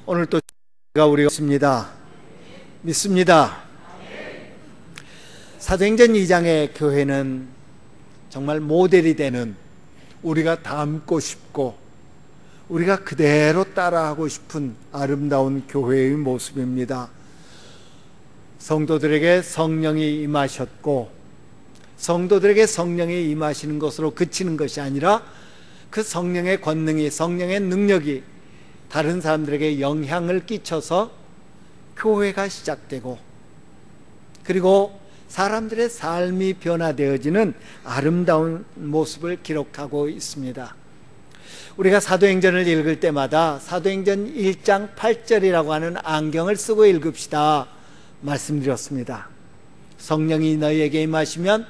오늘 또 우리가 믿습니다. 사도행전 2장의 교회는 정말 모델이 되는, 우리가 닮고 싶고 우리가 그대로 따라하고 싶은 아름다운 교회의 모습입니다. 성도들에게 성령이 임하셨고, 성도들에게 성령이 임하시는 것으로 그치는 것이 아니라 그 성령의 권능이, 성령의 능력이 다른 사람들에게 영향을 끼쳐서 교회가 시작되고, 그리고 사람들의 삶이 변화되어지는 아름다운 모습을 기록하고 있습니다. 우리가 사도행전을 읽을 때마다 사도행전 1장 8절이라고 하는 안경을 쓰고 읽읍시다 말씀드렸습니다. 성령이 너희에게 임하시면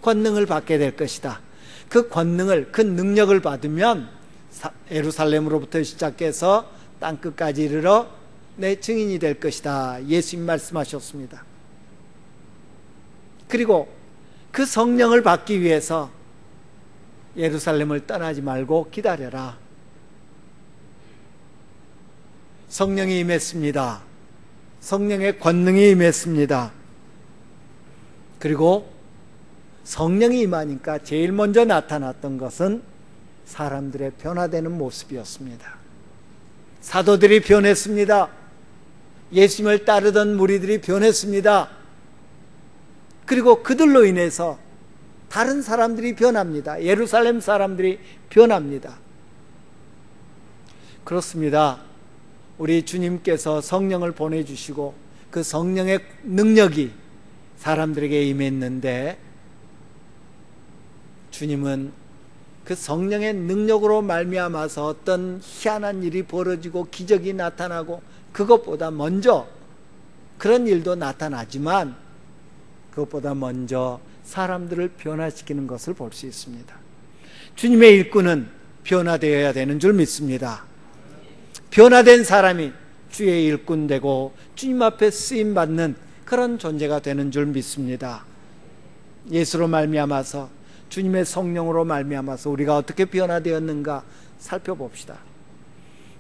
권능을 받게 될 것이다. 그 권능을, 그 능력을 받으면 예루살렘으로부터 시작해서 땅끝까지 이르러 내 증인이 될 것이다. 예수님 말씀하셨습니다. 그리고 그 성령을 받기 위해서 예루살렘을 떠나지 말고 기다려라. 성령이 임했습니다. 성령의 권능이 임했습니다. 그리고 성령이 임하니까 제일 먼저 나타났던 것은 사람들의 변화되는 모습이었습니다. 사도들이 변했습니다. 예수님을 따르던 무리들이 변했습니다. 그리고 그들로 인해서 다른 사람들이 변합니다. 예루살렘 사람들이 변합니다. 그렇습니다. 우리 주님께서 성령을 보내주시고 그 성령의 능력이 사람들에게 임했는데, 주님은 그 성령의 능력으로 말미암아서 어떤 희한한 일이 벌어지고 기적이 나타나고, 그것보다 먼저 그런 일도 나타나지만 그것보다 먼저 사람들을 변화시키는 것을 볼 수 있습니다. 주님의 일꾼은 변화되어야 되는 줄 믿습니다. 변화된 사람이 주의 일꾼 되고 주님 앞에 쓰임받는 그런 존재가 되는 줄 믿습니다. 예수로 말미암아서, 주님의 성령으로 말미암아서 우리가 어떻게 변화되었는가 살펴봅시다.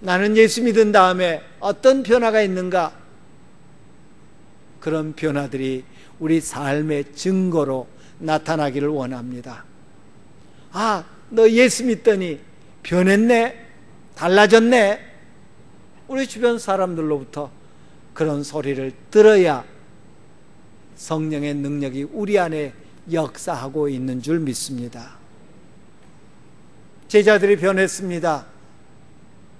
나는 예수 믿은 다음에 어떤 변화가 있는가? 그런 변화들이 우리 삶의 증거로 나타나기를 원합니다. 아, 너 예수 믿더니 변했네, 달라졌네. 우리 주변 사람들로부터 그런 소리를 들어야 성령의 능력이 우리 안에 역사하고 있는 줄 믿습니다. 제자들이 변했습니다.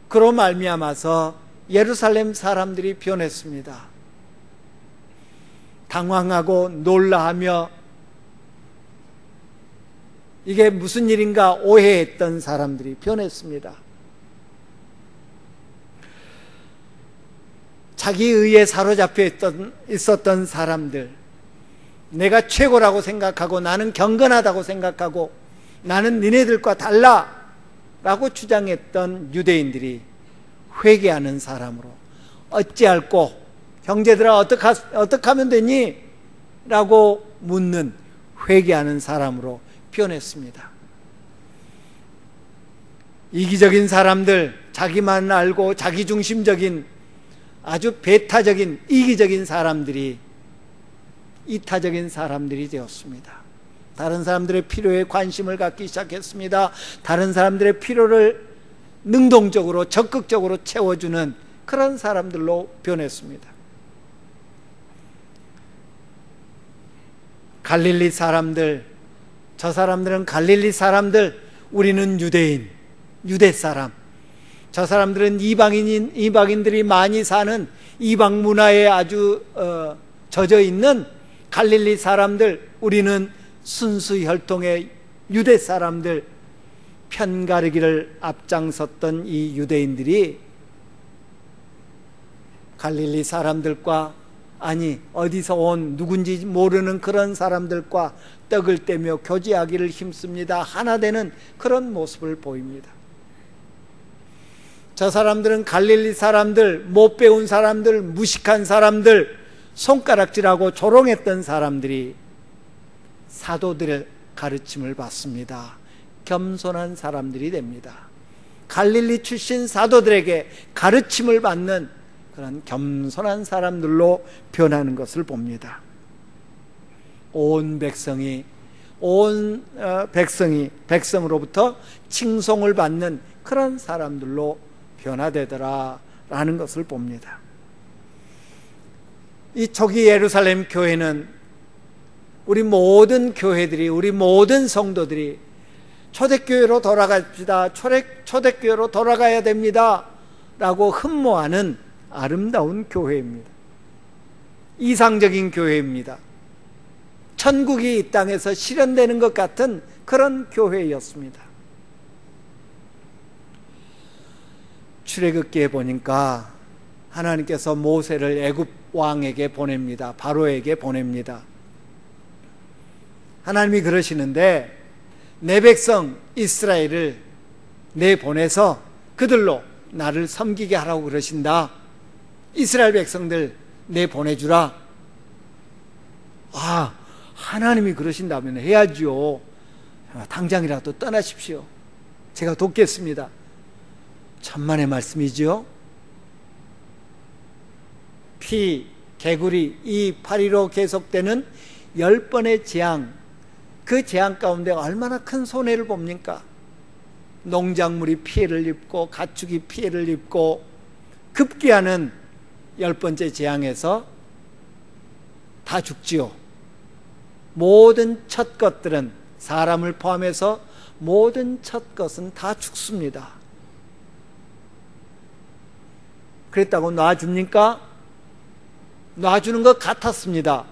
그로 말미암아서 예루살렘 사람들이 변했습니다. 당황하고 놀라하며 이게 무슨 일인가 오해했던 사람들이 변했습니다. 자기 의에 사로잡혀 있었던 사람들, 내가 최고라고 생각하고 나는 경건하다고 생각하고 나는 니네들과 달라 라고 주장했던 유대인들이 회개하는 사람으로, 어찌할꼬 형제들아 어떻게 하면 되니? 라고 묻는 회개하는 사람으로 변했습니다. 이기적인 사람들, 자기만 알고 자기중심적인 아주 배타적인 이기적인 사람들이 이타적인 사람들이 되었습니다. 다른 사람들의 필요에 관심을 갖기 시작했습니다. 다른 사람들의 필요를 능동적으로 적극적으로 채워주는 그런 사람들로 변했습니다. 갈릴리 사람들, 저 사람들은 갈릴리 사람들, 우리는 유대인, 유대 사람. 저 사람들은 이방인들이 많이 사는 이방 문화에 아주 젖어 있는 갈릴리 사람들, 우리는 순수 혈통의 유대 사람들. 편가르기를 앞장섰던 이 유대인들이 갈릴리 사람들과, 아니 어디서 온 누군지 모르는 그런 사람들과 떡을 떼며 교제하기를 힘씁니다. 하나 되는 그런 모습을 보입니다. 저 사람들은 갈릴리 사람들, 못 배운 사람들, 무식한 사람들, 손가락질하고 조롱했던 사람들이 사도들의 가르침을 받습니다. 겸손한 사람들이 됩니다. 갈릴리 출신 사도들에게 가르침을 받는 그런 겸손한 사람들로 변하는 것을 봅니다. 온 백성으로부터 칭송을 받는 그런 사람들로 변화되더라라는 것을 봅니다. 이 초기 예루살렘 교회는 우리 모든 교회들이, 우리 모든 성도들이 초대교회로 돌아갑시다, 초대교회로 돌아가야 됩니다 라고 흠모하는 아름다운 교회입니다. 이상적인 교회입니다. 천국이 이 땅에서 실현되는 것 같은 그런 교회였습니다. 출애굽기에 보니까 하나님께서 모세를 애굽 왕에게 보냅니다. 바로에게 보냅니다. 하나님이 그러시는데 내 백성 이스라엘을 내보내서 그들로 나를 섬기게 하라고 그러신다. 이스라엘 백성들 내보내주라. 아, 하나님이 그러신다면 해야지요. 당장이라도 떠나십시오. 제가 돕겠습니다. 천만의 말씀이지요. 피, 개구리, 이 파리로 계속되는 10번의 재앙, 그 재앙 가운데 얼마나 큰 손해를 봅니까? 농작물이 피해를 입고 가축이 피해를 입고 급기야는 10번째 재앙에서 다 죽지요. 모든 첫 것들은, 사람을 포함해서 모든 첫 것은 다 죽습니다. 그랬다고 놔줍니까? 놔주는 것 같았습니다.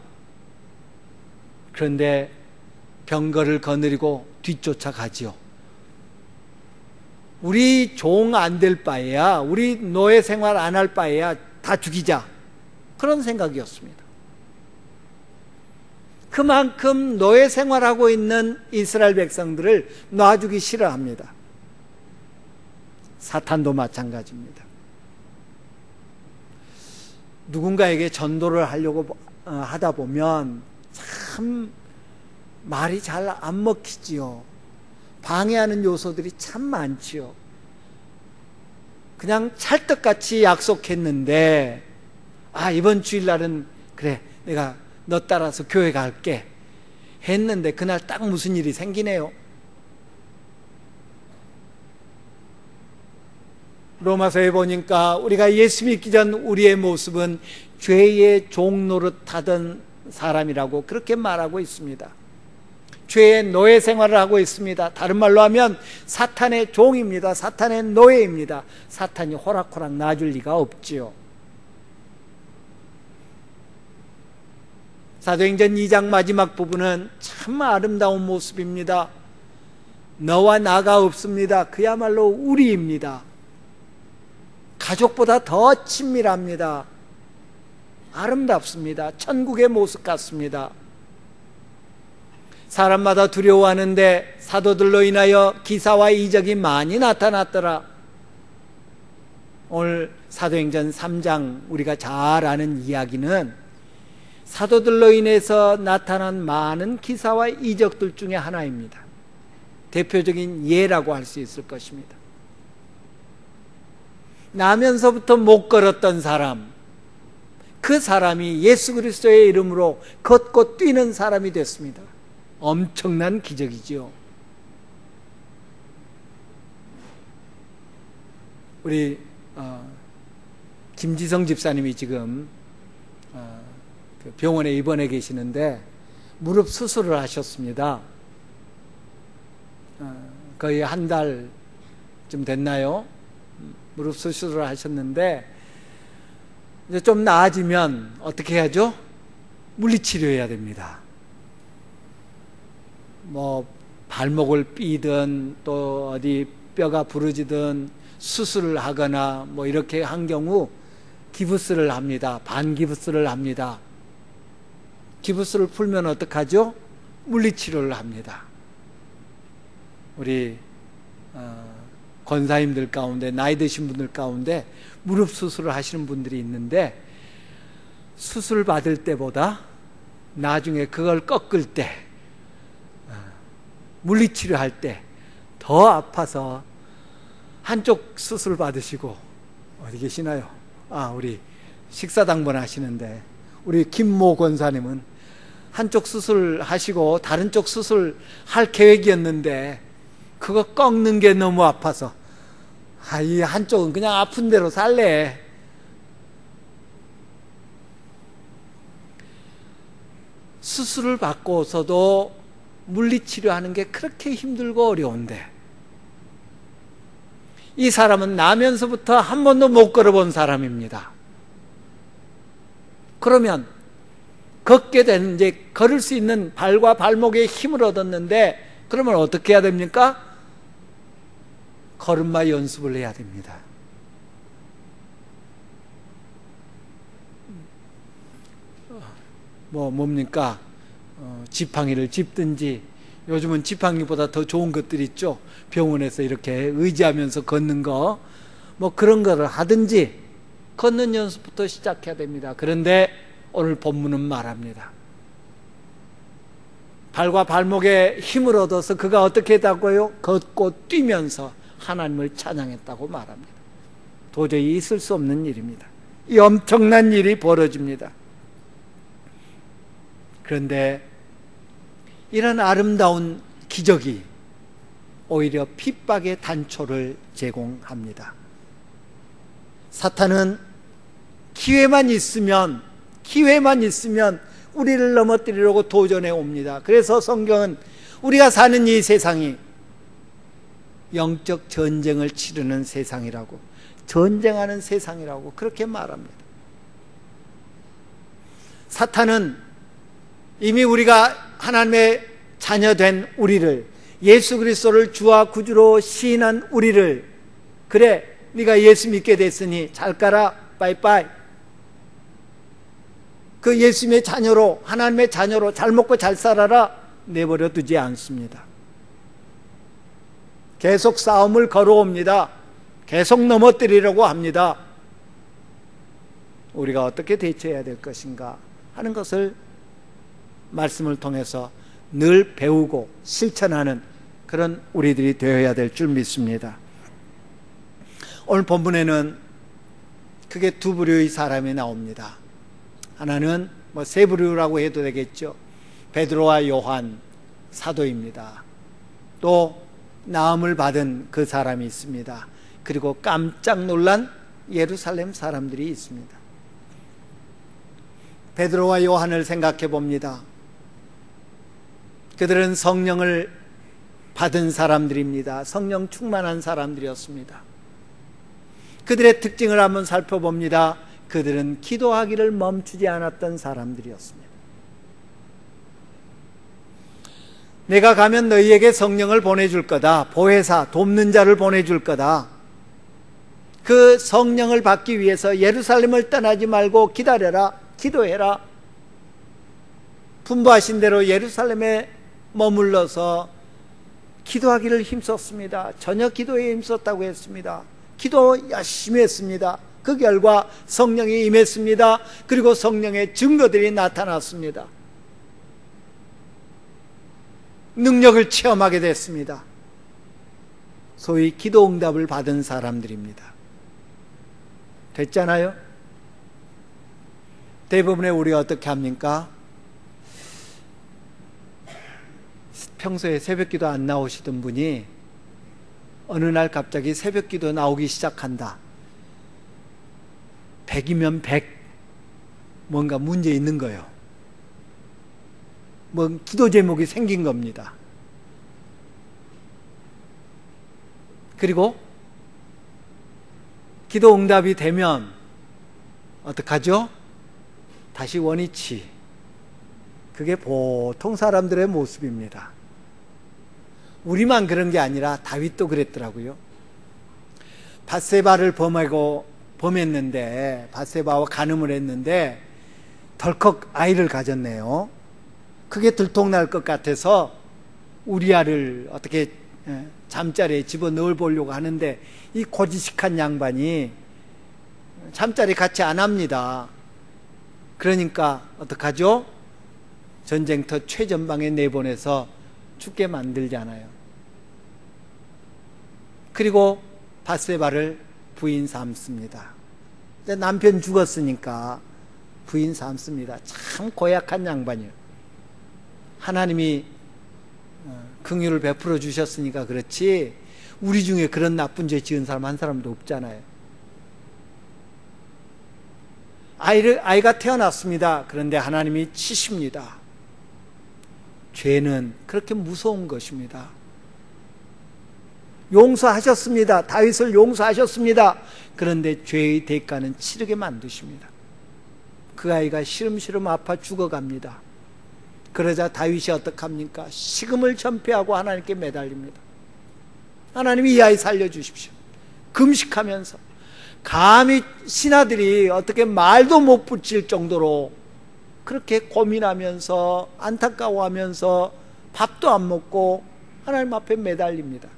그런데 병거를 거느리고 뒤쫓아가지요. 우리 종 안 될 바에야, 우리 노예 생활 안 할 바에야 다 죽이자, 그런 생각이었습니다. 그만큼 노예 생활하고 있는 이스라엘 백성들을 놔주기 싫어합니다. 사탄도 마찬가지입니다. 누군가에게 전도를 하려고 하다 보면 참 말이 잘 안 먹히지요. 방해하는 요소들이 참 많지요. 그냥 찰떡같이 약속했는데, 아, 이번 주일날은 그래, 내가 너 따라서 교회 갈게 했는데 그날 딱 무슨 일이 생기네요. 로마서에 보니까 우리가 예수 믿기 전 우리의 모습은 죄의 종 노릇하던 사람이라고 그렇게 말하고 있습니다. 죄의 노예 생활을 하고 있습니다. 다른 말로 하면 사탄의 종입니다. 사탄의 노예입니다. 사탄이 호락호락 놔줄 리가 없지요. 사도행전 2장 마지막 부분은 참 아름다운 모습입니다. 너와 나가 없습니다. 그야말로 우리입니다. 가족보다 더 친밀합니다. 아름답습니다. 천국의 모습 같습니다. 사람마다 두려워하는데 사도들로 인하여 기사와 이적이 많이 나타났더라. 오늘 사도행전 3장 우리가 잘 아는 이야기는 사도들로 인해서 나타난 많은 기사와 이적들 중에 하나입니다. 대표적인 예라고 할 수 있을 것입니다. 나면서부터 못 걸었던 사람, 그 사람이 예수 그리스도의 이름으로 걷고 뛰는 사람이 됐습니다. 엄청난 기적이지요. 우리 김지성 집사님이 지금 병원에 입원해 계시는데 무릎 수술을 하셨습니다. 거의 한 달쯤 됐나요? 무릎 수술을 하셨는데 이제 좀 나아지면 어떻게 해야죠? 물리치료해야 됩니다. 뭐 발목을 삐든 또 어디 뼈가 부러지든 수술을 하거나 뭐 이렇게 한 경우 기부스를 합니다. 반기부스를 합니다. 기부스를 풀면 어떡하죠? 물리치료를 합니다. 우리 권사님들 가운데, 나이 드신 분들 가운데 무릎 수술을 하시는 분들이 있는데 수술 받을 때보다 나중에 그걸 꺾을 때, 물리치료할 때 더 아파서 한쪽 수술 받으시고, 어디 계시나요? 우리 식사당번 하시는데 우리 김모 권사님은 한쪽 수술하시고 다른 쪽 수술할 계획이었는데 그거 꺾는 게 너무 아파서 이 한쪽은 그냥 아픈 대로 살래. 수술을 받고서도 물리치료하는 게 그렇게 힘들고 어려운데 이 사람은 나면서부터 한 번도 못 걸어본 사람입니다. 그러면 걷게 되는, 이제 걸을 수 있는 발과 발목에 힘을 얻었는데 그러면 어떻게 해야 됩니까? 걸음마 연습을 해야 됩니다. 뭡니까? 지팡이를 짚든지, 요즘은 지팡이보다 더 좋은 것들 있죠. 병원에서 이렇게 의지하면서 걷는 거, 그런 거를 하든지 걷는 연습부터 시작해야 됩니다. 그런데 오늘 본문은 말합니다. 발과 발목에 힘을 얻어서 그가 어떻게 했다고요? 걷고 뛰면서 하나님을 찬양했다고 말합니다. 도저히 있을 수 없는 일입니다. 이 엄청난 일이 벌어집니다. 그런데 이런 아름다운 기적이 오히려 핍박의 단초를 제공합니다. 사탄은 기회만 있으면 우리를 넘어뜨리려고 도전해 옵니다. 그래서 성경은 우리가 사는 이 세상이 영적 전쟁을 치르는 세상이라고, 전쟁하는 세상이라고 그렇게 말합니다. 사탄은 이미 우리가 하나님의 자녀된 우리를, 예수 그리스도를 주와 구주로 시인한 우리를, 그래 네가 예수 믿게 됐으니 잘 가라, 빠이빠이, 그 예수님의 자녀로, 하나님의 자녀로 잘 먹고 잘 살아라 내버려 두지 않습니다. 계속 싸움을 걸어옵니다. 계속 넘어뜨리려고 합니다. 우리가 어떻게 대처해야 될 것인가 하는 것을 말씀을 통해서 늘 배우고 실천하는 그런 우리들이 되어야 될 줄 믿습니다. 오늘 본문에는 크게 두 부류의 사람이 나옵니다. 하나는 세 부류라고 해도 되겠죠. 베드로와 요한 사도입니다. 또 나음을 받은 그 사람이 있습니다. 그리고 깜짝 놀란 예루살렘 사람들이 있습니다. 베드로와 요한을 생각해 봅니다. 그들은 성령을 받은 사람들입니다. 성령 충만한 사람들이었습니다. 그들의 특징을 한번 살펴봅니다. 그들은 기도하기를 멈추지 않았던 사람들이었습니다. 내가 가면 너희에게 성령을 보내줄 거다. 보혜사, 돕는 자를 보내줄 거다. 그 성령을 받기 위해서 예루살렘을 떠나지 말고 기다려라, 기도해라. 분부하신 대로 예루살렘에 머물러서 기도하기를 힘썼습니다. 저녁 기도에 힘썼다고 했습니다. 기도 열심히 했습니다. 그 결과 성령이 임했습니다. 그리고 성령의 증거들이 나타났습니다. 능력을 체험하게 됐습니다. 소위 기도 응답을 받은 사람들입니다. 됐잖아요? 대부분의 우리가 어떻게 합니까? 평소에 새벽기도 안 나오시던 분이 어느 날 갑자기 새벽기도 나오기 시작한다. 100이면 100 뭔가 문제 있는 거예요. 기도 제목이 생긴 겁니다. 그리고 기도 응답이 되면 어떡하죠? 다시 원위치. 그게 보통 사람들의 모습입니다. 우리만 그런 게 아니라 다윗도 그랬더라고요. 밧세바를 범했는데, 밧세바와 간음을 했는데 덜컥 아이를 가졌네요. 그게 들통날 것 같아서 우리아를 어떻게 잠자리에 집어넣어 보려고 하는데 이 고지식한 양반이 잠자리 같이 안 합니다. 그러니까 어떡하죠? 전쟁터 최전방에 내보내서 죽게 만들잖아요. 그리고 밧세바를 부인 삼습니다. 남편 죽었으니까 부인 삼습니다. 참 고약한 양반이에요. 하나님이 긍휼을 베풀어 주셨으니까 그렇지 우리 중에 그런 나쁜 죄 지은 사람 한 사람도 없잖아요. 아이가 태어났습니다. 그런데 하나님이 치십니다. 죄는 그렇게 무서운 것입니다. 용서하셨습니다. 다윗을 용서하셨습니다. 그런데 죄의 대가는 치르게 만드십니다. 그 아이가 시름시름 아파 죽어갑니다. 그러자 다윗이 어떡합니까? 식음을 전폐하고 하나님께 매달립니다. 하나님이 이 아이 살려주십시오. 금식하면서 감히 신하들이 어떻게 말도 못 붙일 정도로 그렇게 고민하면서 안타까워하면서 밥도 안 먹고 하나님 앞에 매달립니다.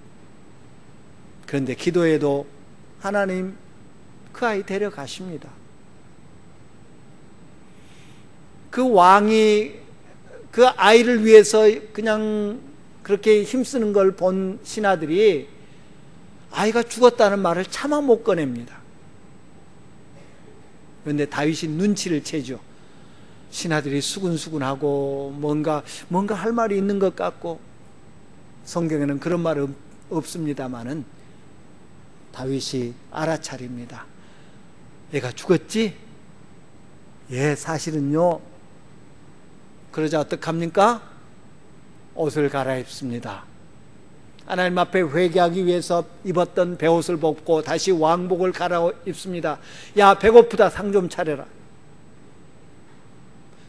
그런데 기도해도 하나님 그 아이 데려가십니다. 그 왕이 그 아이를 위해서 그냥 그렇게 힘쓰는 걸 본 신하들이 아이가 죽었다는 말을 차마 못 꺼냅니다. 그런데 다윗이 눈치를 채죠. 신하들이 수군수군하고 뭔가 할 말이 있는 것 같고, 성경에는 그런 말은 없습니다마는 다윗이 알아차립니다. 얘가 죽었지? 예, 사실은요. 그러자 어떡합니까? 옷을 갈아입습니다. 하나님 앞에 회개하기 위해서 입었던 베옷을 벗고 다시 왕복을 갈아입습니다. 야, 배고프다. 상 좀 차려라.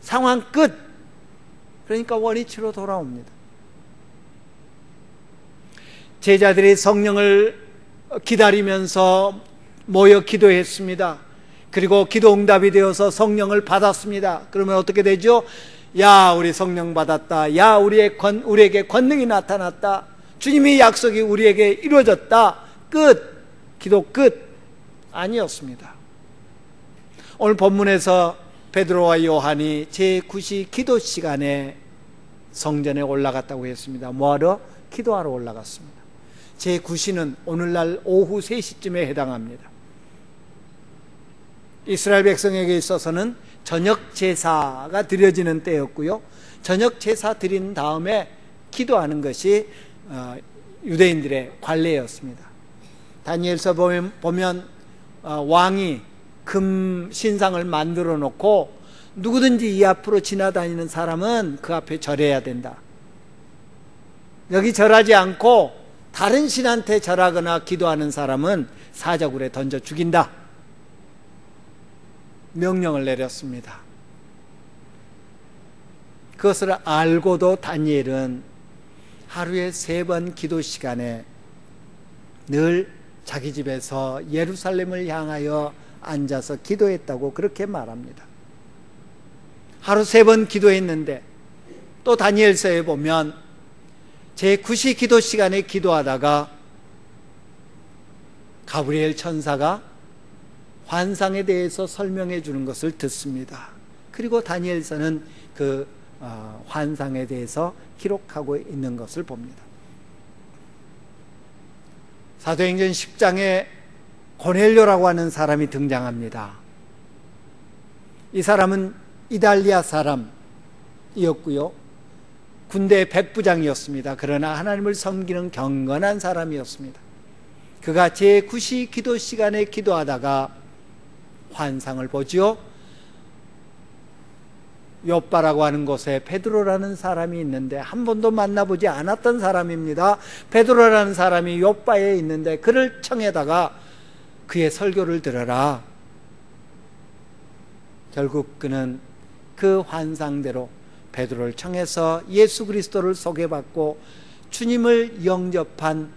상황 끝. 그러니까 원위치로 돌아옵니다. 제자들이 성령을 기다리면서 모여 기도했습니다. 그리고 기도 응답이 되어서 성령을 받았습니다. 그러면 어떻게 되죠? 야, 우리 성령 받았다. 야, 우리에게 권능이 나타났다. 주님의 약속이 우리에게 이루어졌다. 끝. 기도 끝. 아니었습니다. 오늘 본문에서 베드로와 요한이 제9시 기도 시간에 성전에 올라갔다고 했습니다. 뭐하러? 기도하러 올라갔습니다. 제9시는 오늘날 오후 3시쯤에 해당합니다. 이스라엘 백성에게 있어서는 저녁 제사가 드려지는 때였고요. 저녁 제사 드린 다음에 기도하는 것이 유대인들의 관례였습니다. 다니엘서 보면 왕이 금 신상을 만들어 놓고 누구든지 이 앞으로 지나다니는 사람은 그 앞에 절해야 된다. 여기 절하지 않고 다른 신한테 절하거나 기도하는 사람은 사자굴에 던져 죽인다. 명령을 내렸습니다. 그것을 알고도 다니엘은 하루에 3번 기도 시간에 늘 자기 집에서 예루살렘을 향하여 앉아서 기도했다고 그렇게 말합니다. 하루 3번 기도했는데, 또 다니엘서에 보면 제9시 기도 시간에 기도하다가 가브리엘 천사가 환상에 대해서 설명해 주는 것을 듣습니다. 그리고 다니엘서는 그 환상에 대해서 기록하고 있는 것을 봅니다. 사도행전 10장에 고넬료라고 하는 사람이 등장합니다. 이 사람은 이달리아 사람이었고요. 군대 백부장이었습니다. 그러나 하나님을 섬기는 경건한 사람이었습니다. 그가 제9시 기도 시간에 기도하다가 환상을 보지요. 욥바라고 하는 곳에 베드로라는 사람이 있는데 한 번도 만나보지 않았던 사람입니다. 베드로라는 사람이 욥바에 있는데 그를 청해다가 그의 설교를 들어라. 결국 그는 그 환상대로 베드로를 청해서 예수 그리스도를 소개받고 주님을 영접한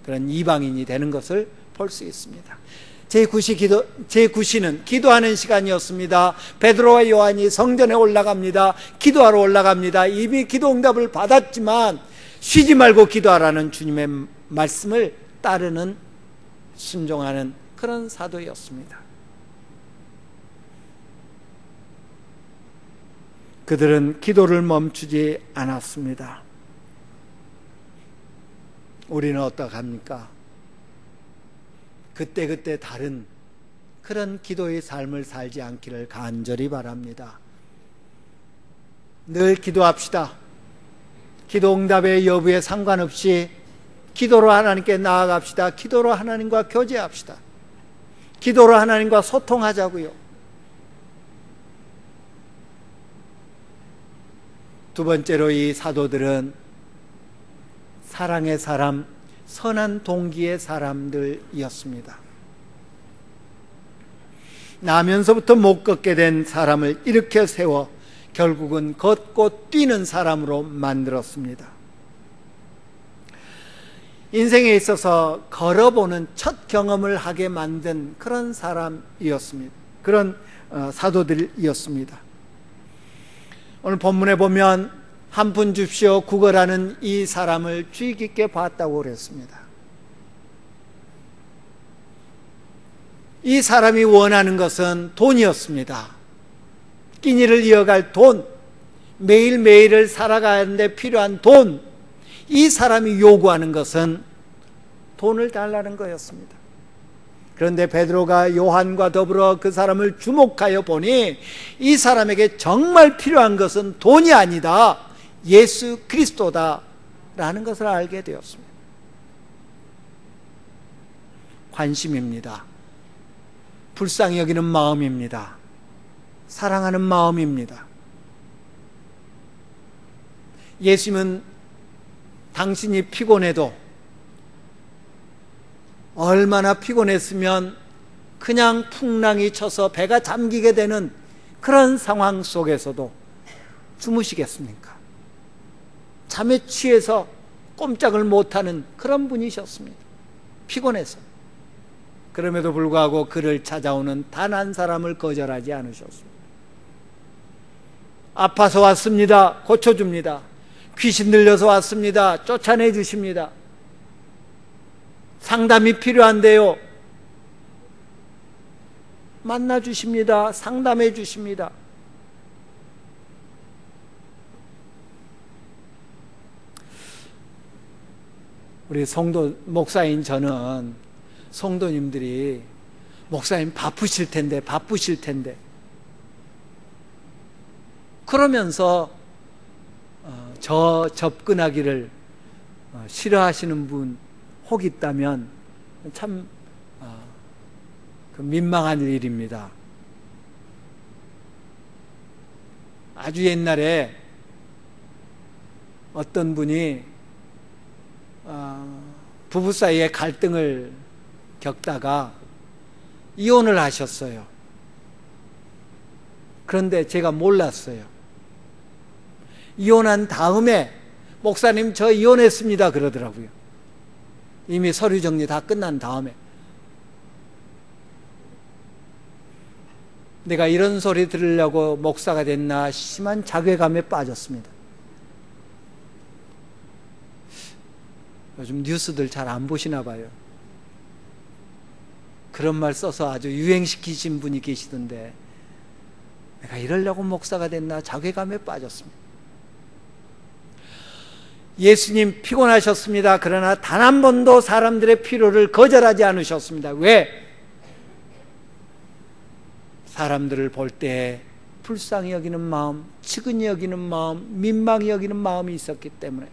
그런 이방인이 되는 것을 볼 수 있습니다. 제9시는 기도하는 시간이었습니다. 베드로와 요한이 성전에 올라갑니다. 기도하러 올라갑니다. 이미 기도 응답을 받았지만 쉬지 말고 기도하라는 주님의 말씀을 따르는, 순종하는 그런 사도였습니다. 그들은 기도를 멈추지 않았습니다. 우리는 어떡합니까? 그때그때 다른 그런 기도의 삶을 살지 않기를 간절히 바랍니다. 늘 기도합시다. 기도 응답의 여부에 상관없이 기도로 하나님께 나아갑시다. 기도로 하나님과 교제합시다. 기도로 하나님과 소통하자고요. 두 번째로 이 사도들은 사랑의 사람, 선한 동기의 사람들이었습니다. 나면서부터 못 걷게 된 사람을 일으켜 세워 결국은 걷고 뛰는 사람으로 만들었습니다. 인생에 있어서 걸어보는 첫 경험을 하게 만든 그런 사람이었습니다. 그런 사도들이었습니다. 오늘 본문에 보면 한 푼 줍시오 구걸하는 이 사람을 주의 깊게 봤다고 그랬습니다. 이 사람이 원하는 것은 돈이었습니다. 끼니를 이어갈 돈, 매일매일을 살아가는데 필요한 돈, 이 사람이 요구하는 것은 돈을 달라는 거였습니다. 그런데 베드로가 요한과 더불어 그 사람을 주목하여 보니 이 사람에게 정말 필요한 것은 돈이 아니다, 예수 그리스도다라는 것을 알게 되었습니다. 관심입니다. 불쌍히 여기는 마음입니다. 사랑하는 마음입니다. 예수님은 당신이 피곤해도, 얼마나 피곤했으면 그냥 풍랑이 쳐서 배가 잠기게 되는 그런 상황 속에서도 주무시겠습니까? 잠에 취해서 꼼짝을 못하는 그런 분이셨습니다. 피곤해서. 그럼에도 불구하고 그를 찾아오는 단 한 사람을 거절하지 않으셨습니다. 아파서 왔습니다. 고쳐줍니다. 귀신 들려서 왔습니다. 쫓아내 주십니다. 상담이 필요한데요, 만나 주십니다. 상담해 주십니다. 우리 성도 목사인 저는 성도님들이 목사님 바쁘실 텐데 그러면서 저 접근하기를 싫어하시는 분 혹 있다면 참 민망한 일입니다. 아주 옛날에 어떤 분이 부부 사이에 갈등을 겪다가 이혼을 하셨어요. 그런데 제가 몰랐어요. 이혼한 다음에 목사님 저 이혼했습니다 그러더라고요. 이미 서류 정리 다 끝난 다음에. 내가 이런 소리 들으려고 목사가 됐나 심한 자괴감에 빠졌습니다. 요즘 뉴스들 잘 안 보시나 봐요. 그런 말 써서 아주 유행시키신 분이 계시던데 내가 이러려고 목사가 됐나 자괴감에 빠졌습니다. 예수님 피곤하셨습니다. 그러나 단 한 번도 사람들의 필요를 거절하지 않으셨습니다. 왜? 사람들을 볼 때 불쌍히 여기는 마음, 측은히 여기는 마음, 민망히 여기는 마음이 있었기 때문에.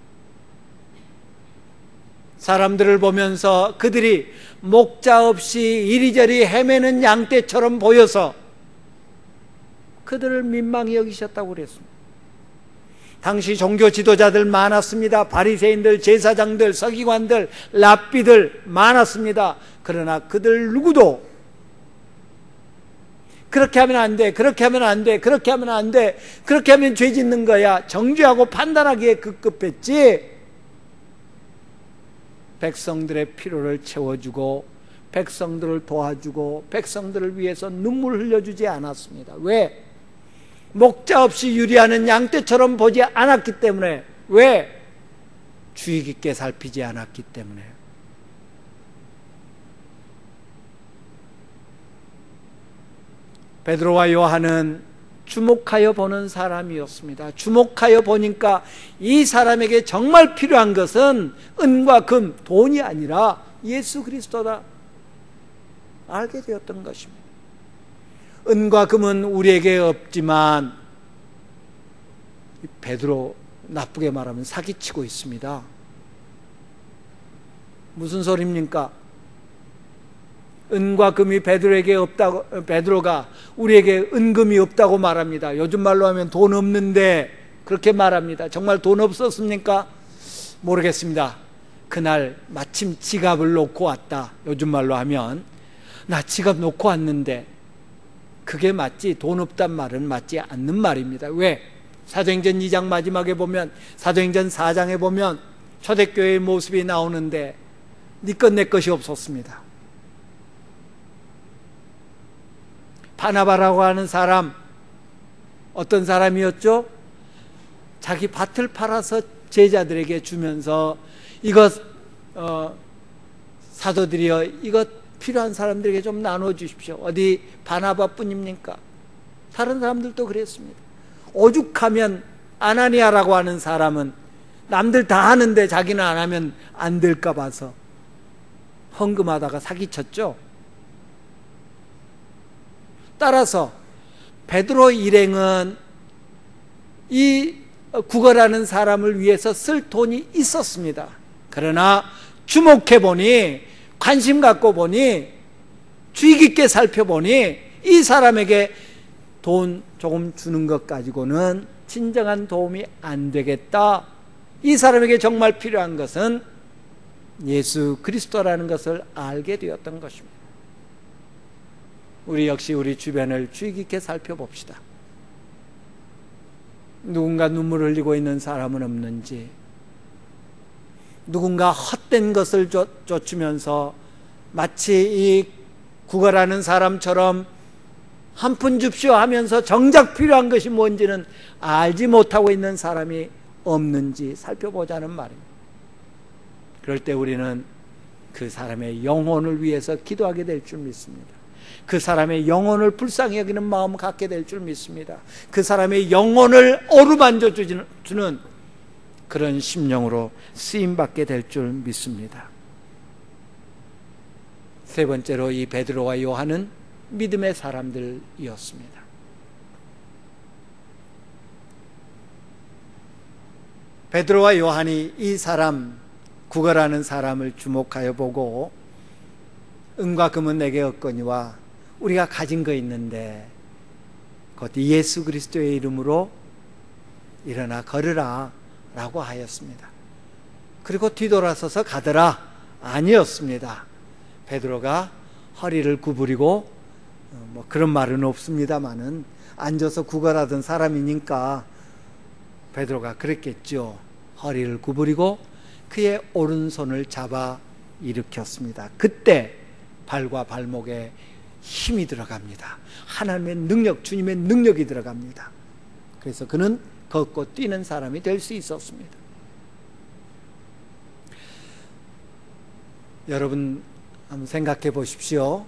사람들을 보면서 그들이 목자 없이 이리저리 헤매는 양떼처럼 보여서 그들을 민망히 여기셨다고 그랬습니다. 당시 종교 지도자들 많았습니다. 바리새인들, 제사장들, 서기관들, 랍비들 많았습니다. 그러나 그들 누구도 그렇게 하면 안 돼, 그렇게 하면 안 돼, 그렇게 하면 안 돼, 그렇게 하면 죄 짓는 거야, 정죄하고 판단하기에 급급했지, 백성들의 필요를 채워주고 백성들을 도와주고 백성들을 위해서 눈물 흘려주지 않았습니다. 왜? 목자 없이 유리하는 양떼처럼 보지 않았기 때문에. 왜? 주의 깊게 살피지 않았기 때문에. 베드로와 요한은 주목하여 보는 사람이었습니다. 주목하여 보니까 이 사람에게 정말 필요한 것은 은과 금, 돈이 아니라 예수 그리스도다 알게 되었던 것입니다. 은과 금은 우리에게 없지만 베드로 나쁘게 말하면 사기치고 있습니다. 무슨 소리입니까? 은과 금이 베드로에게 없다고, 베드로가 우리에게 은금이 없다고 말합니다. 요즘 말로 하면 돈 없는데 그렇게 말합니다. 정말 돈 없었습니까? 모르겠습니다. 그날 마침 지갑을 놓고 왔다. 요즘 말로 하면 나 지갑 놓고 왔는데, 그게 맞지, 돈 없단 말은 맞지 않는 말입니다. 왜? 사도행전 2장 마지막에 보면, 사도행전 4장에 보면 초대교회의 모습이 나오는데 네 것 내 것이 없었습니다. 바나바라고 하는 사람, 어떤 사람이었죠? 자기 밭을 팔아서 제자들에게 주면서 이것 사도들이여, 이것 필요한 사람들에게 좀 나눠주십시오. 어디 바나바뿐입니까? 다른 사람들도 그랬습니다. 오죽하면 아나니아라고 하는 사람은 남들 다 하는데 자기는 안 하면 안 될까 봐서 헌금하다가 사기쳤죠. 따라서 베드로 일행은 이 구걸하는 사람을 위해서 쓸 돈이 있었습니다. 그러나 주목해보니, 관심 갖고 보니, 주의 깊게 살펴보니 이 사람에게 돈 조금 주는 것 가지고는 진정한 도움이 안 되겠다. 이 사람에게 정말 필요한 것은 예수 그리스도라는 것을 알게 되었던 것입니다. 우리 역시 우리 주변을 주의 깊게 살펴봅시다. 누군가 눈물 흘리고 있는 사람은 없는지, 누군가 헛된 것을 쫓으면서 마치 이 구걸하는 사람처럼 한 푼 줍시오 하면서 정작 필요한 것이 뭔지는 알지 못하고 있는 사람이 없는지 살펴보자는 말입니다. 그럴 때 우리는 그 사람의 영혼을 위해서 기도하게 될 줄 믿습니다. 그 사람의 영혼을 불쌍히 여기는 마음을 갖게 될 줄 믿습니다. 그 사람의 영혼을 어루만져 주는 그런 심령으로 쓰임받게 될 줄 믿습니다. 세 번째로 이 베드로와 요한은 믿음의 사람들이었습니다. 베드로와 요한이 이 사람, 구걸하는 사람을 주목하여 보고, 은과 금은 내게 없거니와 우리가 가진 거 있는데 곧 예수 그리스도의 이름으로 일어나 걸으라 라고 하였습니다. 그리고 뒤돌아서서 가더라 아니었습니다. 베드로가 허리를 구부리고, 뭐 그런 말은 없습니다마는 앉아서 구걸하던 사람이니까 베드로가 그랬겠죠. 허리를 구부리고 그의 오른손을 잡아 일으켰습니다. 그때 발과 발목에 힘이 들어갑니다. 하나님의 능력, 주님의 능력이 들어갑니다. 그래서 그는 걷고 뛰는 사람이 될 수 있었습니다. 여러분 한번 생각해 보십시오.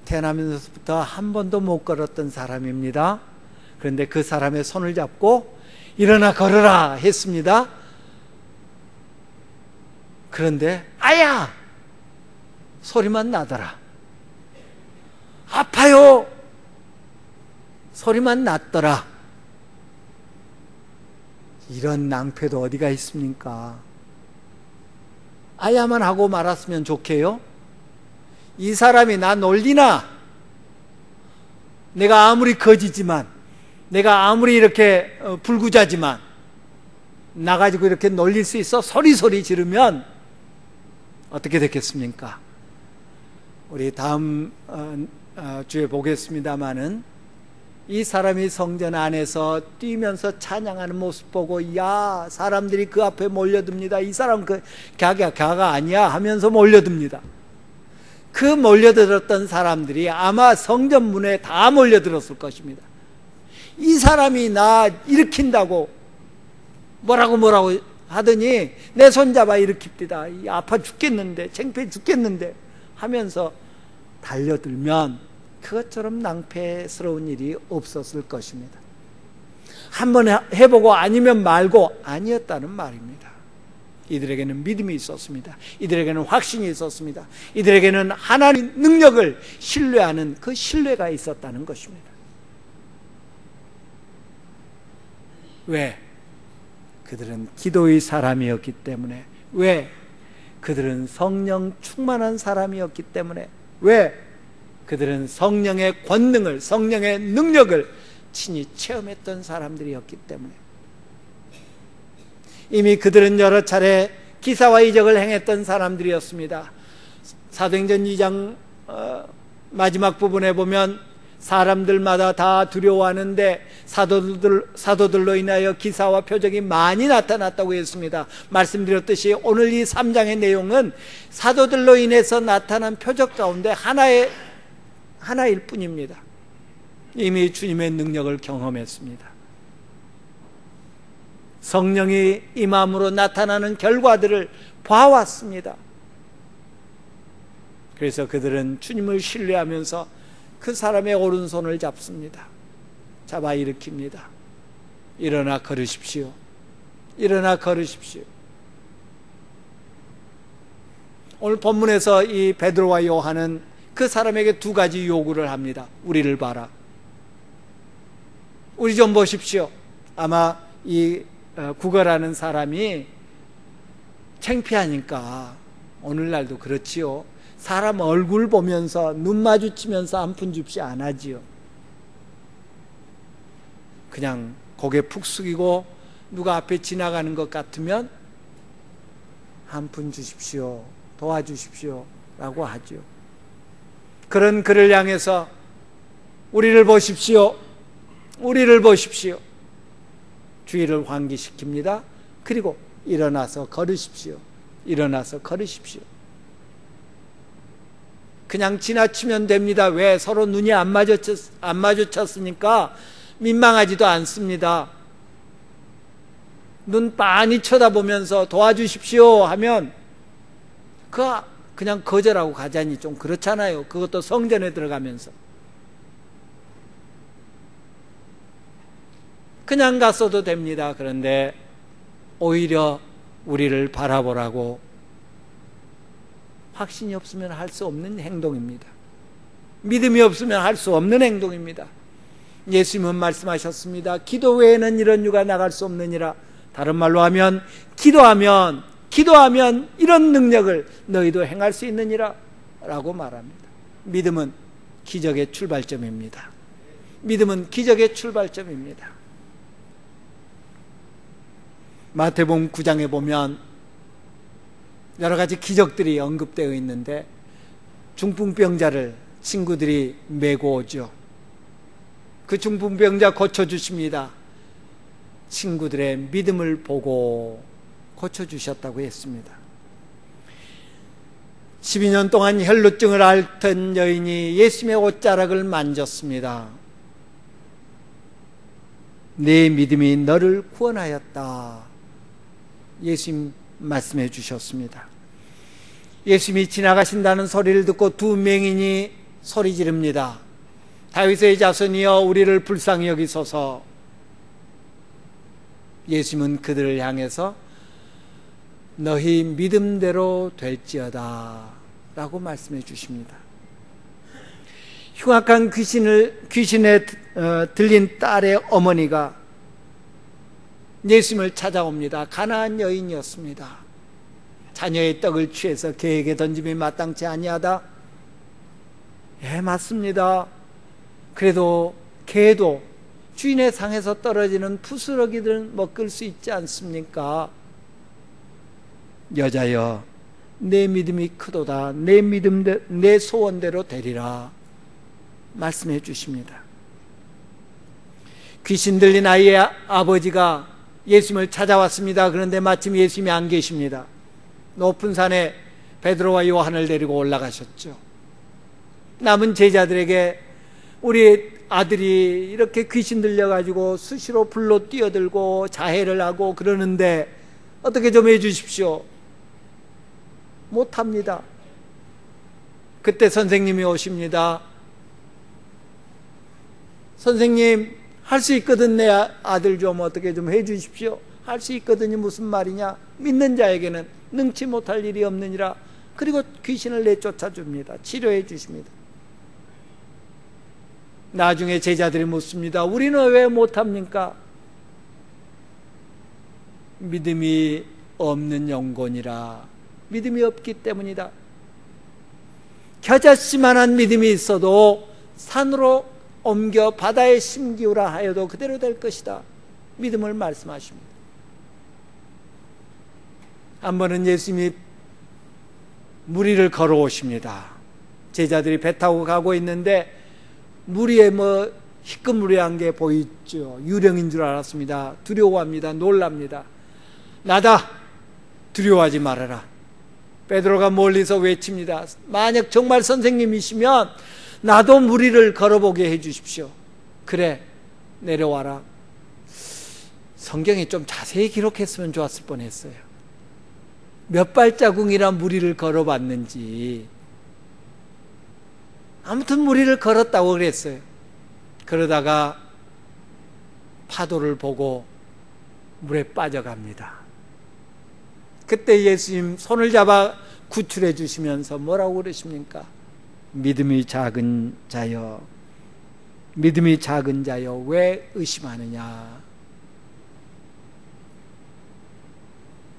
태어나면서부터 한 번도 못 걸었던 사람입니다. 그런데 그 사람의 손을 잡고 일어나 걸어라 했습니다. 그런데 아야! 소리만 나더라. 아파요! 소리만 났더라. 이런 낭패도 어디가 있습니까? 아야만 하고 말았으면 좋게요. 이 사람이 나 놀리나? 내가 아무리 거지지만, 내가 아무리 이렇게 불구자지만 나가지고 이렇게 놀릴 수 있어? 소리소리 지르면 어떻게 됐겠습니까? 우리 다음 주에 보겠습니다마는 이 사람이 성전 안에서 뛰면서 찬양하는 모습 보고, 야, 사람들이 그 앞에 몰려듭니다. 이 사람 그 갸가 아니야 하면서 몰려듭니다. 그 몰려들었던 사람들이 아마 성전 문에 다 몰려들었을 것입니다. 이 사람이 나 일으킨다고 뭐라고 하더니 내 손잡아 일으킵니다. 아파 죽겠는데, 창피해 죽겠는데 하면서 달려들면 그것처럼 낭패스러운 일이 없었을 것입니다. 한번 해보고 아니면 말고 아니었다는 말입니다. 이들에게는 믿음이 있었습니다. 이들에게는 확신이 있었습니다. 이들에게는 하나님의 능력을 신뢰하는 그 신뢰가 있었다는 것입니다. 왜? 그들은 기도의 사람이었기 때문에. 왜? 그들은 성령 충만한 사람이었기 때문에. 왜? 그들은 성령의 권능을, 성령의 능력을 친히 체험했던 사람들이었기 때문에. 이미 그들은 여러 차례 기사와 이적을 행했던 사람들이었습니다. 사도행전 2장 마지막 부분에 보면 사람들마다 다 두려워하는데 사도들로 인하여 기사와 표적이 많이 나타났다고 했습니다. 말씀드렸듯이 오늘 이 3장의 내용은 사도들로 인해서 나타난 표적 가운데 하나일 뿐입니다. 이미 주님의 능력을 경험했습니다. 성령이 임함으로 나타나는 결과들을 봐왔습니다. 그래서 그들은 주님을 신뢰하면서 그 사람의 오른손을 잡습니다. 잡아 일으킵니다. 일어나 걸으십시오. 일어나 걸으십시오. 오늘 본문에서 이 베드로와 요한은 그 사람에게 두 가지 요구를 합니다. 우리를 봐라. 우리 좀 보십시오. 아마 이 구걸하는 사람이 창피하니까 오늘날도 그렇지요. 사람 얼굴 보면서 눈 마주치면서 한 푼 줍시 안 하지요. 그냥 고개 푹 숙이고 누가 앞에 지나가는 것 같으면 한 푼 주십시오, 도와주십시오 라고 하죠. 그런 그를 향해서 우리를 보십시오, 우리를 보십시오, 주의를 환기시킵니다. 그리고 일어나서 걸으십시오. 일어나서 걸으십시오. 그냥 지나치면 됩니다. 왜? 서로 눈이 안 마주쳤으니까 민망하지도 않습니다. 눈 빤히 쳐다보면서 도와주십시오 하면 그냥 거절하고 가자니 좀 그렇잖아요. 그것도 성전에 들어가면서. 그냥 갔어도 됩니다. 그런데 오히려 우리를 바라보라고 확신이 없으면 할 수 없는 행동입니다. 믿음이 없으면 할 수 없는 행동입니다. 예수님은 말씀하셨습니다. 기도 외에는 이런 유가 나갈 수 없느니라. 다른 말로 하면 기도하면 이런 능력을 너희도 행할 수 있느니라 라고 말합니다. 믿음은 기적의 출발점입니다. 믿음은 기적의 출발점입니다. 마태복음 9장에 보면 여러 가지 기적들이 언급되어 있는데 중풍병자를 친구들이 메고 오죠. 그 중풍병자 고쳐주십니다. 친구들의 믿음을 보고 고쳐주셨다고 했습니다. 12년 동안 혈루증을 앓던 여인이 예수님의 옷자락을 만졌습니다. 내 믿음이 너를 구원하였다. 예수님 말씀해 주셨습니다. 예수님이 지나가신다는 소리를 듣고 두 맹인이 소리 지릅니다. 다윗의 자손이여 우리를 불쌍히 여기소서. 예수님은 그들을 향해서 너희 믿음대로 될지어다 라고 말씀해 주십니다. 흉악한 귀신에 들린 딸의 어머니가 예수님을 찾아옵니다. 가나안 여인이었습니다. 자녀의 떡을 취해서 개에게 던짐이 마땅치 아니하다. 예, 맞습니다. 그래도 개도 주인의 상에서 떨어지는 부스러기들은 먹을 수 있지 않습니까? 여자여 내 믿음이 크도다. 내 소원대로 되리라 말씀해 주십니다. 귀신 들린 아이의 아버지가 예수님을 찾아왔습니다. 그런데 마침 예수님이 안 계십니다. 높은 산에 베드로와 요한을 데리고 올라가셨죠. 남은 제자들에게 우리 아들이 이렇게 귀신 들려가지고 수시로 불로 뛰어들고 자해를 하고 그러는데 어떻게 좀 해주십시오. 못합니다. 그때 선생님이 오십니다. 선생님 할 수 있거든. 내 아들 좀 어떻게 좀 해주십시오 할 수 있거든요. 무슨 말이냐? 믿는 자에게는 능치 못할 일이 없느니라. 그리고 귀신을 내쫓아 줍니다. 치료해 주십니다. 나중에 제자들이 묻습니다. 우리는 왜 못합니까? 믿음이 없는 영혼이라. 믿음이 없기 때문이다. 겨자씨만한 믿음이 있어도 산으로 옮겨 바다에 심기우라 하여도 그대로 될 것이다. 믿음을 말씀하십니다. 한 번은 예수님이 무리를 걸어오십니다. 제자들이 배 타고 가고 있는데 물 위에 희끗무리한 게 보이죠. 유령인 줄 알았습니다. 두려워합니다. 놀랍니다. 나다! 두려워하지 말아라. 베드로가 멀리서 외칩니다. 만약 정말 선생님이시면 나도 무리를 걸어보게 해 주십시오. 그래, 내려와라. 성경에 좀 자세히 기록했으면 좋았을 뻔했어요. 몇 발자국이나 무리를 걸어봤는지. 아무튼 무리를 걸었다고 그랬어요. 그러다가 파도를 보고 물에 빠져갑니다. 그때 예수님 손을 잡아 구출해 주시면서 뭐라고 그러십니까? 믿음이 작은 자여, 믿음이 작은 자여, 왜 의심하느냐?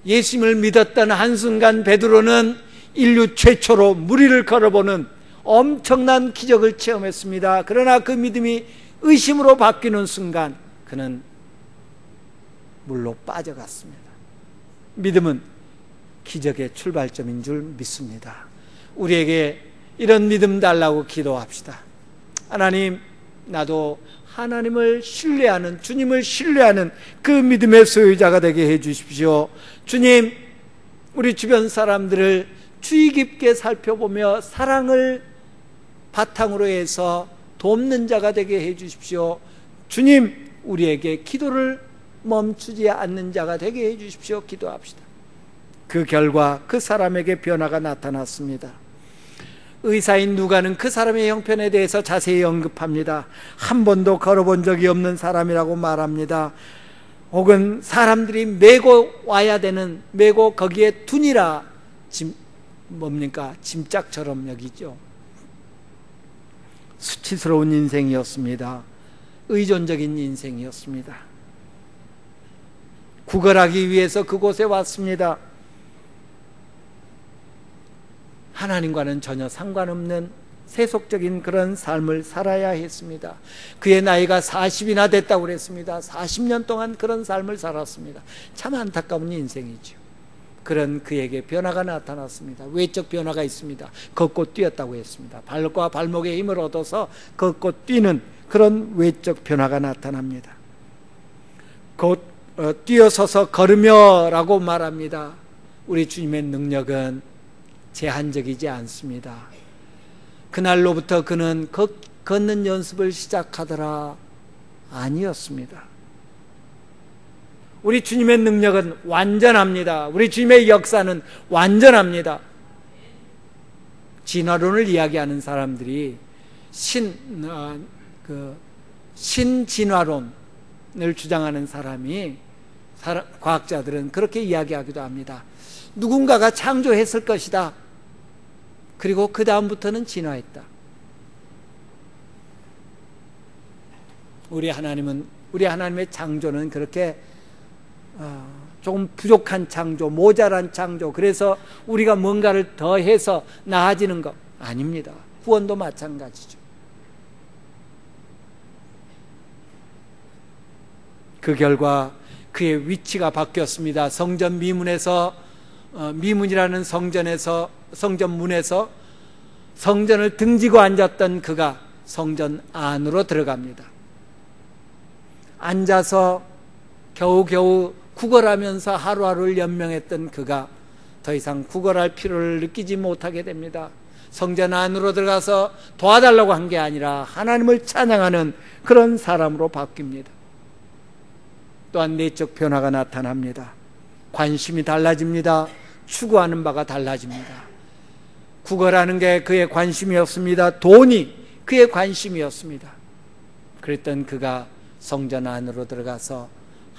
예수님을 믿었던 한순간 베드로는 인류 최초로 무리를 걸어보는 엄청난 기적을 체험했습니다. 그러나 그 믿음이 의심으로 바뀌는 순간 그는 물로 빠져갔습니다. 믿음은 기적의 출발점인 줄 믿습니다. 우리에게 이런 믿음 달라고 기도합시다. 하나님, 나도 하나님을 신뢰하는, 주님을 신뢰하는 그 믿음의 소유자가 되게 해 주십시오. 주님, 우리 주변 사람들을 주의 깊게 살펴보며 사랑을 바탕으로 해서 돕는 자가 되게 해 주십시오. 주님, 우리에게 기도를 멈추지 않는 자가 되게 해 주십시오. 기도합시다. 그 결과 그 사람에게 변화가 나타났습니다. 의사인 누가는 그 사람의 형편에 대해서 자세히 언급합니다. 한 번도 걸어본 적이 없는 사람이라고 말합니다. 혹은 사람들이 메고 와야 되는, 메고 거기에 둔이라 짐짝처럼 여기죠. 수치스러운 인생이었습니다. 의존적인 인생이었습니다. 구걸하기 위해서 그곳에 왔습니다. 하나님과는 전혀 상관없는 세속적인 그런 삶을 살아야 했습니다. 그의 나이가 40이나 됐다고 그랬습니다. 40년 동안 그런 삶을 살았습니다. 참 안타까운 인생이죠. 그런 그에게 변화가 나타났습니다. 외적 변화가 있습니다. 걷고 뛰었다고 했습니다. 발과 발목에 힘을 얻어서 걷고 뛰는 그런 외적 변화가 나타납니다. 곧 뛰어서서 걸으며라고 말합니다. 우리 주님의 능력은 제한적이지 않습니다. 그날로부터 그는 걷는 연습을 시작하더라. 아니었습니다. 우리 주님의 능력은 완전합니다. 우리 주님의 역사는 완전합니다. 진화론을 이야기하는 사람들이 신진화론을 주장하는 과학자들은 그렇게 이야기하기도 합니다. 누군가가 창조했을 것이다. 그리고 그 다음부터는 진화했다. 우리 하나님의 창조는 그렇게 조금 부족한 창조, 모자란 창조, 그래서 우리가 뭔가를 더해서 나아지는 것 아닙니다. 구원도 마찬가지죠. 그 결과 그의 위치가 바뀌었습니다. 성전 미문이라는 성전문에서 성전을 등지고 앉았던 그가 성전 안으로 들어갑니다. 앉아서 겨우겨우 구걸하면서 하루하루를 연명했던 그가 더 이상 구걸할 필요를 느끼지 못하게 됩니다. 성전 안으로 들어가서 도와달라고 한 게 아니라 하나님을 찬양하는 그런 사람으로 바뀝니다. 또한 내적 변화가 나타납니다. 관심이 달라집니다. 추구하는 바가 달라집니다. 구걸하는 게 그의 관심이었습니다. 돈이 그의 관심이었습니다. 그랬던 그가 성전 안으로 들어가서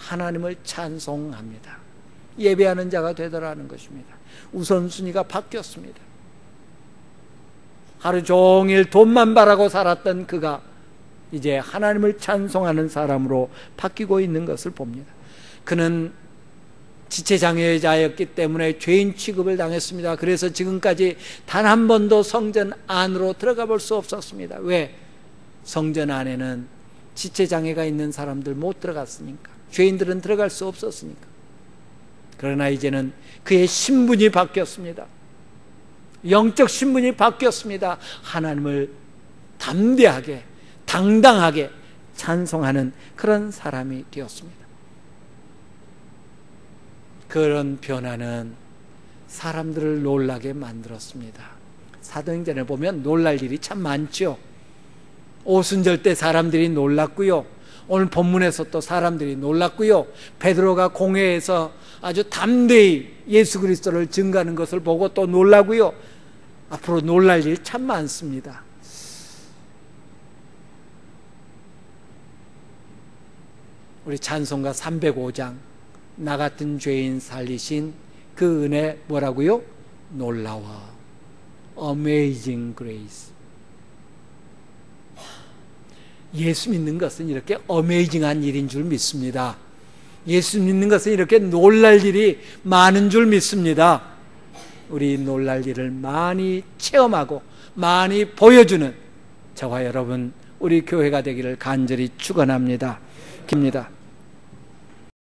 하나님을 찬송합니다. 예배하는 자가 되더라는 것입니다. 우선순위가 바뀌었습니다. 하루 종일 돈만 바라고 살았던 그가 이제 하나님을 찬송하는 사람으로 바뀌고 있는 것을 봅니다. 그는 지체장애자였기 때문에 죄인 취급을 당했습니다. 그래서 지금까지 단 한 번도 성전 안으로 들어가 볼 수 없었습니다. 왜? 성전 안에는 지체장애가 있는 사람들 못 들어갔으니까. 죄인들은 들어갈 수 없었으니까. 그러나 이제는 그의 신분이 바뀌었습니다. 영적 신분이 바뀌었습니다. 하나님을 담대하게 당당하게 찬송하는 그런 사람이 되었습니다. 그런 변화는 사람들을 놀라게 만들었습니다. 사도행전에 보면 놀랄 일이 참 많죠. 오순절 때 사람들이 놀랐고요. 오늘 본문에서 또 사람들이 놀랐고요. 베드로가 공회에서 아주 담대히 예수 그리스도를 증거하는 것을 보고 또 놀라고요. 앞으로 놀랄 일 참 많습니다. 우리 찬송가 305장 나 같은 죄인 살리신 그 은혜 뭐라고요? 놀라워. Amazing Grace. 예수 믿는 것은 이렇게 어메이징한 일인 줄 믿습니다. 예수 믿는 것은 이렇게 놀랄 일이 많은 줄 믿습니다. 우리 놀랄 일을 많이 체험하고 많이 보여주는 저와 여러분 우리 교회가 되기를 간절히 축원합니다.